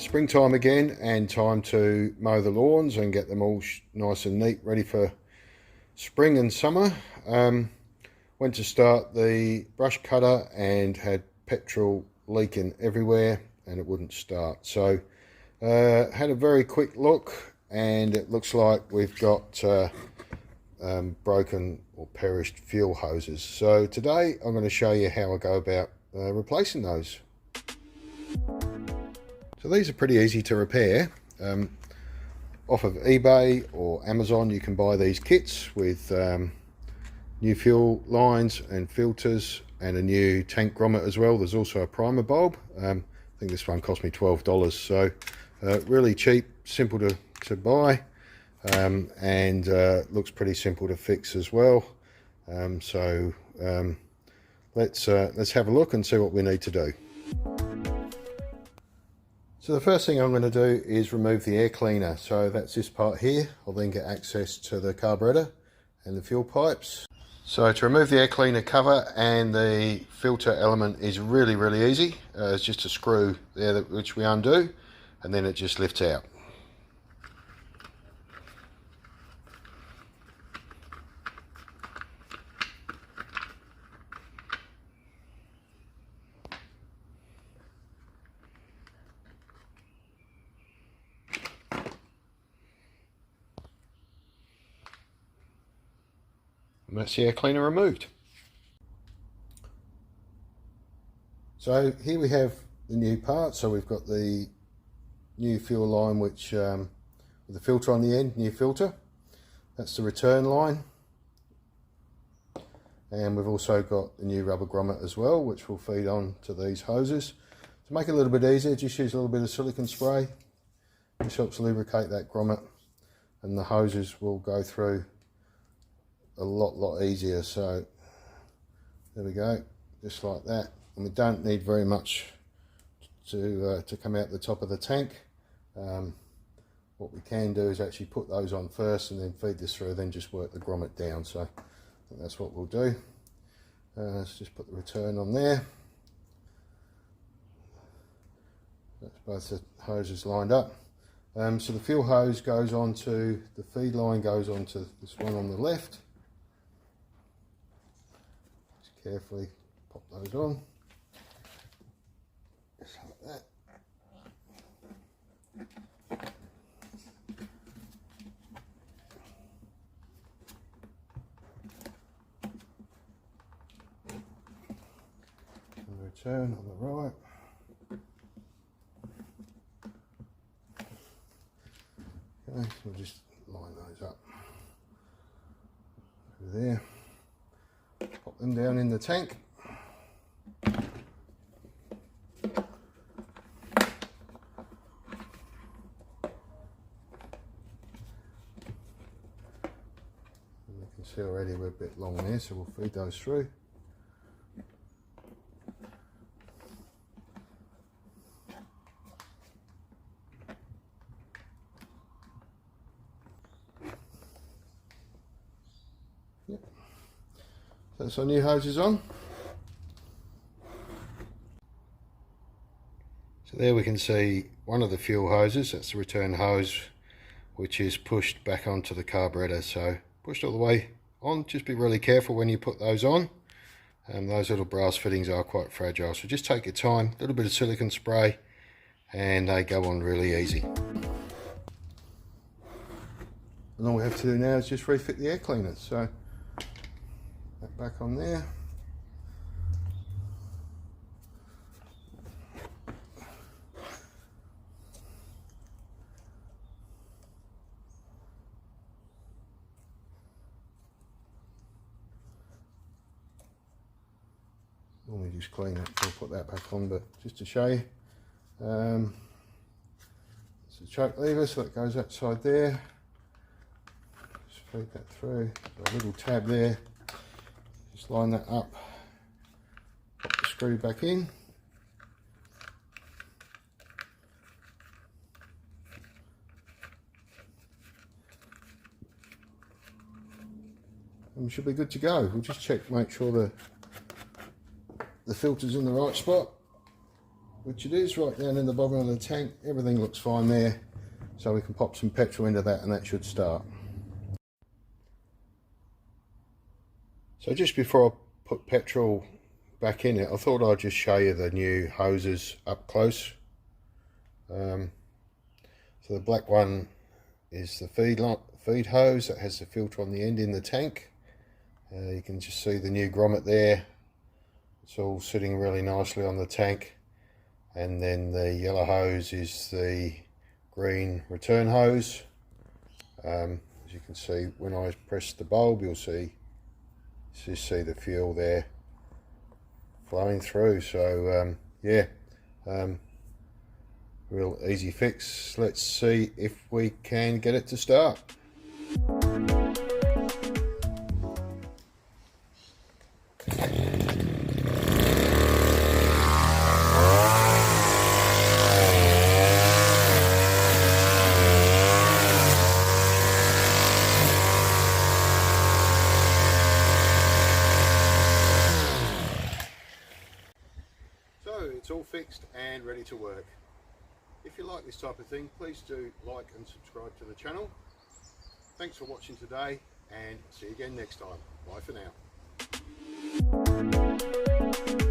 It's springtime again and time to mow the lawns and get them all nice and neat, ready for spring and summer. Went to start the brush cutter and had petrol leaking everywhere and it wouldn't start. So had a very quick look and it looks like we've got broken or perished fuel hoses. So today I'm going to show you how I go about replacing those. So these are pretty easy to repair. Off of eBay or Amazon you can buy these kits with new fuel lines and filters and a new tank grommet as well. There's also a primer bulb. I think this one cost me $12, so really cheap, simple to buy, and looks pretty simple to fix as well. Let's have a look and see what we need to do. So the first thing I'm going to do is remove the air cleaner. So that's this part here. I'll then get access to the carburetor and the fuel pipes. So to remove the air cleaner cover and the filter element is really easy. It's just a screw there which we undo and then it just lifts out. And that's the air cleaner removed. So here we have the new part. So we've got the new fuel line which with the filter on the end, new filter. That's the return line. And we've also got the new rubber grommet as well, which will feed on to these hoses. To make it a little bit easier, just use a little bit of silicone spray. This helps lubricate that grommet and the hoses will go through a lot easier. So there we go, just like that. And we don't need very much to come out the top of the tank. What we can do is actually put those on first and then feed this through, then just work the grommet down. So I think that's what we'll do. Let's just put the return on there. That's both the hoses lined up. So the fuel hose goes onto the feed line, goes onto this one on the left. Just carefully pop those on, just like that. And return on the right. Okay, so we'll just line those up over there. Pop them down in the tank. And you can see already we're a bit long there, so we'll feed those through. Yep. That's our new hoses on. So there we can see one of the fuel hoses, that's the return hose, which is pushed back onto the carburetor. So pushed all the way on, just be really careful when you put those on. Those little brass fittings are quite fragile, so just take your time, a little bit of silicone spray, and they go on really easy. And all we have to do now is just refit the air cleaner. So that back on there. Normally just clean it, I'll put that back on, but just to show you. It's a choke lever, so it goes outside there. Just feed that through, got a little tab there. Just line that up, pop the screw back in. And we should be good to go. We'll just check, make sure the filter's in the right spot. which it is right down in the bottom of the tank. Everything looks fine there, so we can pop some petrol into that and that should start. So just before I put petrol back in it, I thought I'd just show you the new hoses up close. So the black one is the feed hose that has the filter on the end in the tank. You can just see the new grommet there. It's all sitting really nicely on the tank. And then the yellow hose is the green return hose. As you can see, when I press the bulb, you'll see the fuel there flowing through. So yeah, real easy fix. Let's see if we can get it to start. It's all fixed and ready to work. If you like this type of thing, please do like and subscribe to the channel. Thanks for watching today, and see you again next time. Bye for now.